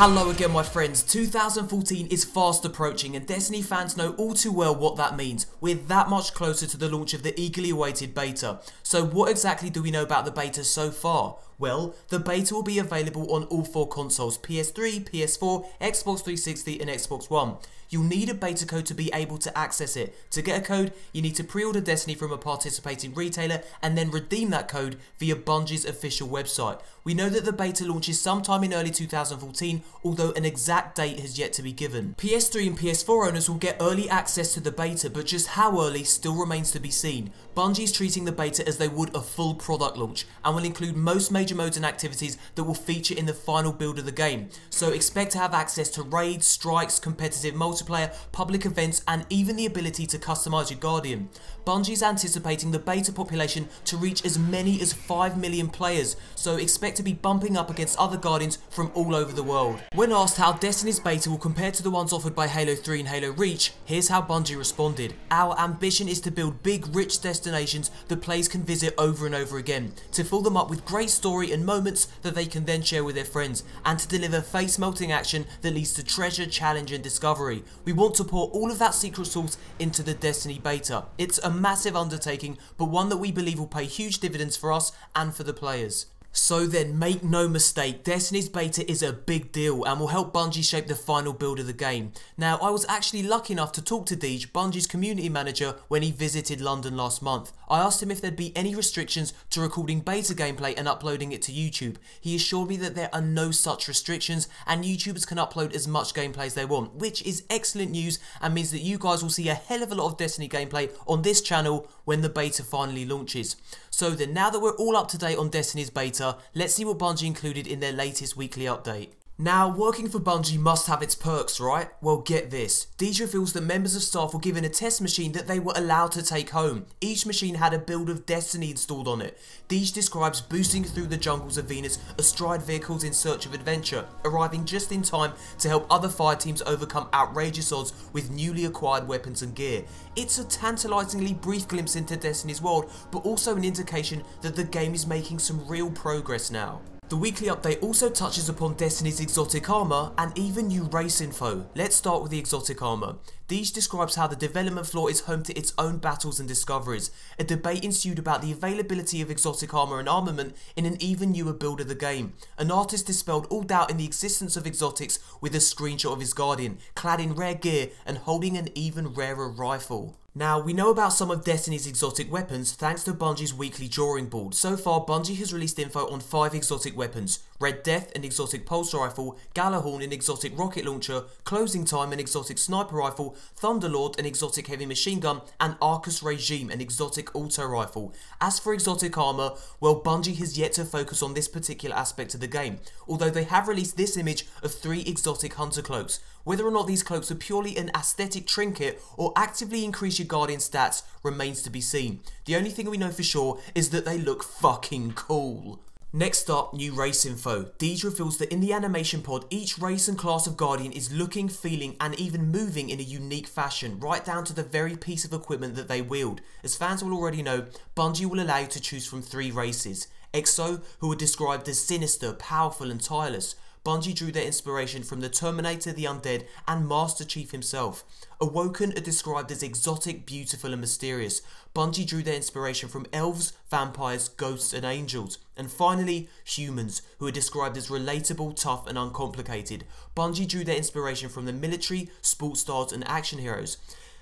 Hello again my friends, 2014 is fast approaching and Destiny fans know all too well what that means. We're that much closer to the launch of the eagerly awaited beta. So what exactly do we know about the beta so far? Well, the beta will be available on all 4 consoles, PS3, PS4, Xbox 360 and Xbox One. You'll need a beta code to be able to access it. To get a code, you need to pre-order Destiny from a participating retailer and then redeem that code via Bungie's official website. We know that the beta launches sometime in early 2014, although an exact date has yet to be given. PS3 and PS4 owners will get early access to the beta, but just how early still remains to be seen. Bungie's treating the beta as they would a full product launch and will include most major modes and activities that will feature in the final build of the game. So expect to have access to raids, strikes, competitive multiplayer, public events and even the ability to customize your Guardian. Bungie's anticipating the beta population to reach as many as 5 million players, so expect to be bumping up against other Guardians from all over the world. When asked how Destiny's beta will compare to the ones offered by Halo 3 and Halo Reach, here's how Bungie responded. Our ambition is to build big, rich destinations that players can visit over and over again, to fill them up with great story and moments that they can then share with their friends, and to deliver face-melting action that leads to treasure, challenge and discovery. We want to pour all of that secret sauce into the Destiny beta. It's a massive undertaking, but one that we believe will pay huge dividends for us and for the players. So then, make no mistake, Destiny's beta is a big deal and will help Bungie shape the final build of the game. Now, I was actually lucky enough to talk to Deej, Bungie's community manager, when he visited London last month. I asked him if there'd be any restrictions to recording beta gameplay and uploading it to YouTube. He assured me that there are no such restrictions and YouTubers can upload as much gameplay as they want, which is excellent news and means that you guys will see a hell of a lot of Destiny gameplay on this channel when the beta finally launches. So then, now that we're all up to date on Destiny's beta, let's see what Bungie included in their latest weekly update. Now, working for Bungie must have its perks, right? Well, get this. Deej reveals that members of staff were given a test machine that they were allowed to take home. Each machine had a build of Destiny installed on it. Deej describes boosting through the jungles of Venus astride vehicles in search of adventure, arriving just in time to help other fire teams overcome outrageous odds with newly acquired weapons and gear. It's a tantalizingly brief glimpse into Destiny's world, but also an indication that the game is making some real progress now. The weekly update also touches upon Destiny's exotic armor and even new race info. Let's start with the exotic armor. Deej describes how the development floor is home to its own battles and discoveries. A debate ensued about the availability of exotic armor and armament in an even newer build of the game. An artist dispelled all doubt in the existence of exotics with a screenshot of his Guardian, clad in rare gear and holding an even rarer rifle. Now, we know about some of Destiny's exotic weapons thanks to Bungie's weekly drawing board. So far, Bungie has released info on 5 exotic weapons: Red Death, an exotic pulse rifle; Gjallarhorn, an exotic rocket launcher; Closing Time, an exotic sniper rifle; Thunderlord, an exotic heavy machine gun; and Arcus Regime, an exotic auto rifle. As for exotic armor, well, Bungie has yet to focus on this particular aspect of the game, although they have released this image of 3 exotic hunter cloaks. Whether or not these cloaks are purely an aesthetic trinket or actively increase your Guardian stats remains to be seen. The only thing we know for sure is that they look fucking cool. Next up, new race info. Deej reveals that in the animation pod, each race and class of Guardian is looking, feeling and even moving in a unique fashion, right down to the very piece of equipment that they wield. As fans will already know, Bungie will allow you to choose from 3 races. Exo, who are described as sinister, powerful and tireless. Bungie drew their inspiration from the Terminator, the Undead and Master Chief himself. Awoken are described as exotic, beautiful and mysterious. Bungie drew their inspiration from elves, vampires, ghosts and angels. And finally, humans, who are described as relatable, tough and uncomplicated. Bungie drew their inspiration from the military, sports stars and action heroes.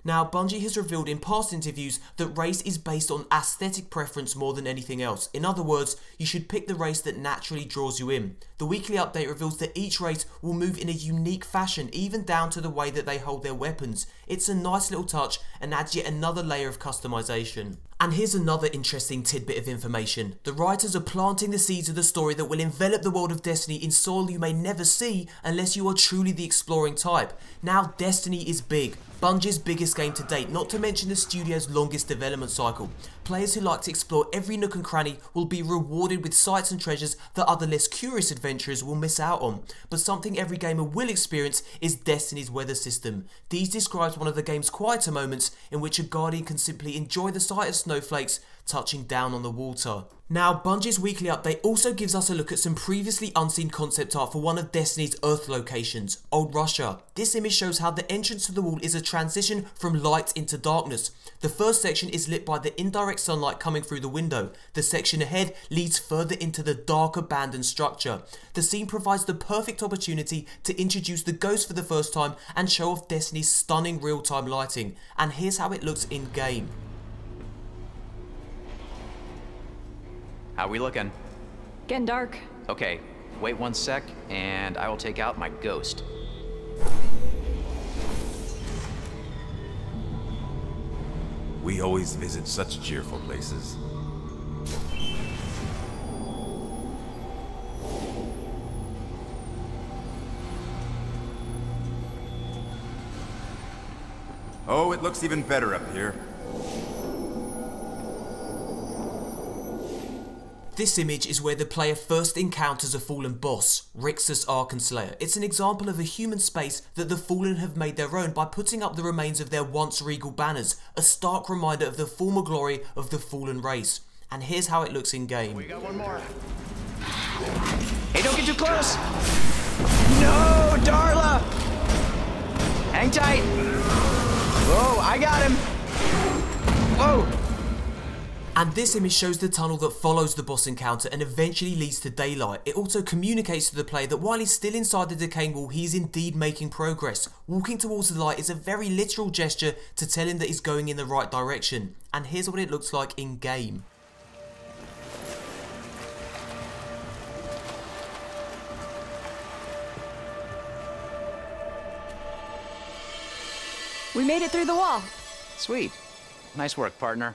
Now, Bungie has revealed in past interviews that race is based on aesthetic preference more than anything else. In other words, you should pick the race that naturally draws you in. The weekly update reveals that each race will move in a unique fashion, even down to the way that they hold their weapons. It's a nice little touch and adds yet another layer of customization. And here's another interesting tidbit of information. The writers are planting the seeds of the story that will envelop the world of Destiny in soil you may never see unless you are truly the exploring type. Now, Destiny is big. Bungie's biggest game to date, not to mention the studio's longest development cycle. Players who like to explore every nook and cranny will be rewarded with sights and treasures that other less curious adventurers will miss out on. But something every gamer will experience is Destiny's weather system. Deej describes one of the game's quieter moments in which a Guardian can simply enjoy the sight of snowflakes touching down on the water. Now, Bungie's weekly update also gives us a look at some previously unseen concept art for one of Destiny's Earth locations, Old Russia. This image shows how the entrance to the wall is a transition from light into darkness. The first section is lit by the indirect sunlight coming through the window. The section ahead leads further into the dark abandoned structure. The scene provides the perfect opportunity to introduce the ghost for the first time and show off Destiny's stunning real-time lighting. And here's how it looks in game. How we looking? Getting dark. Okay, wait 1 sec, and I will take out my ghost. We always visit such cheerful places. Oh, it looks even better up here. This image is where the player first encounters a fallen boss, Rixus Arkanslayer. It's an example of a human space that the Fallen have made their own by putting up the remains of their once regal banners, a stark reminder of the former glory of the Fallen race. And here's how it looks in game. We got one more. Hey, don't get too close! No, Darla! Hang tight! Whoa, I got him! Whoa! And this image shows the tunnel that follows the boss encounter and eventually leads to daylight. It also communicates to the player that while he's still inside the decaying wall, he is indeed making progress. Walking towards the light is a very literal gesture to tell him that he's going in the right direction. And here's what it looks like in game. We made it through the wall. Sweet. Nice work, partner.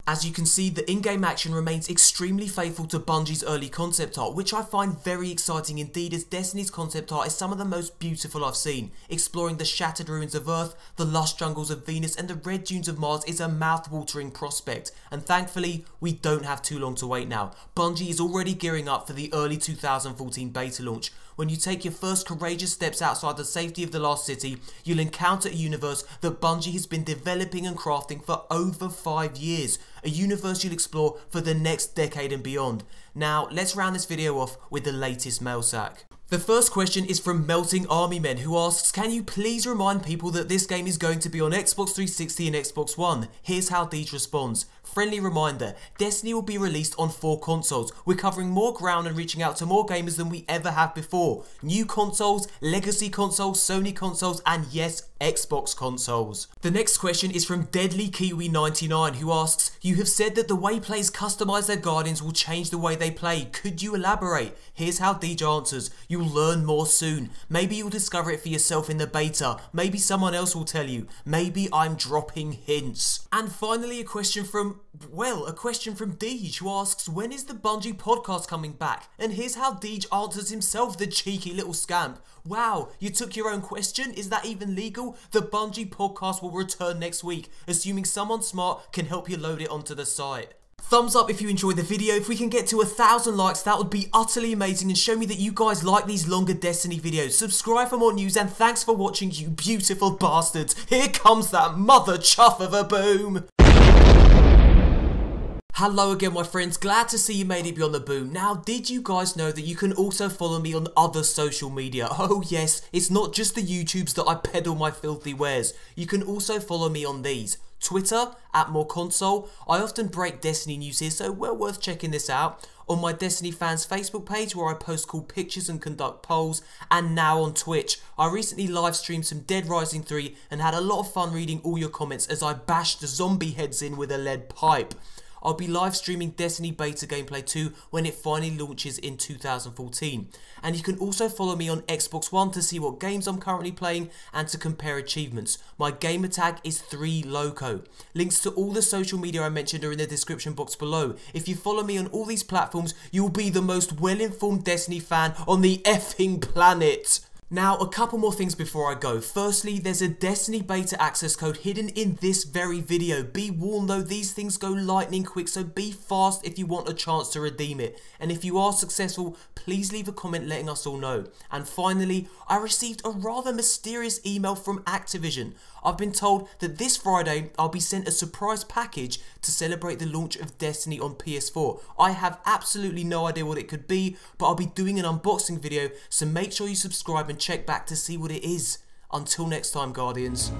As you can see, the in-game action remains extremely faithful to Bungie's early concept art, which I find very exciting indeed, as Destiny's concept art is some of the most beautiful I've seen. Exploring the shattered ruins of Earth, the lush jungles of Venus and the red dunes of Mars is a mouth-watering prospect, and thankfully we don't have too long to wait now. Bungie is already gearing up for the early 2014 beta launch. When you take your first courageous steps outside the safety of the Last City, you'll encounter a universe that Bungie has been developing and crafting for over 5 years. A universe you'll explore for the next decade and beyond. Now, let's round this video off with the latest mail sack. The first question is from Melting Army Men, who asks, can you please remind people that this game is going to be on Xbox 360 and Xbox One? Here's how Deej responds. Friendly reminder, Destiny will be released on 4 consoles. We're covering more ground and reaching out to more gamers than we ever have before. New consoles, legacy consoles, Sony consoles, and yes, Xbox consoles. The next question is from Deadly Kiwi 99, who asks, you have said that the way players customize their Guardians will change the way they play. Could you elaborate? Here's how Deej answers. You'll learn more soon. Maybe you'll discover it for yourself in the beta. Maybe someone else will tell you. Maybe I'm dropping hints. And finally, a question from Deej, who asks, when is the Bungie podcast coming back? And here's how Deej answers himself, the cheeky little scamp. Wow, you took your own question? Is that even legal? The Bungie podcast will return next week, assuming someone smart can help you load it onto the site. Thumbs up if you enjoyed the video. If we can get to 1,000 likes, that would be utterly amazing and show me that you guys like these longer Destiny videos. Subscribe for more news and thanks for watching, you beautiful bastards. Here comes that mother chuff of a boom. Hello again my friends, glad to see you made it beyond the boom. Now, did you guys know that you can also follow me on other social media? Oh yes, it's not just the YouTubes that I peddle my filthy wares. You can also follow me on these. Twitter, @MoreConsole. I often break Destiny news here, so well worth checking this out. On my Destiny fans Facebook page where I post cool pictures and conduct polls, and now on Twitch. I recently live streamed some Dead Rising 3 and had a lot of fun reading all your comments as I bashed zombie heads in with a lead pipe. I'll be live streaming Destiny Beta Gameplay 2 when it finally launches in 2014. And you can also follow me on Xbox One to see what games I'm currently playing and to compare achievements. My gamer tag is 3Loco. Links to all the social media I mentioned are in the description box below. If you follow me on all these platforms, you'll be the most well-informed Destiny fan on the effing planet. Now, a couple more things before I go. Firstly, there's a Destiny beta access code hidden in this very video. Be warned though, these things go lightning quick, so be fast if you want a chance to redeem it. And if you are successful, please leave a comment letting us all know. And finally, I received a rather mysterious email from Activision. I've been told that this Friday I'll be sent a surprise package to celebrate the launch of Destiny on PS4. I have absolutely no idea what it could be, but I'll be doing an unboxing video, so make sure you subscribe and check back to see what it is. Until next time, Guardians.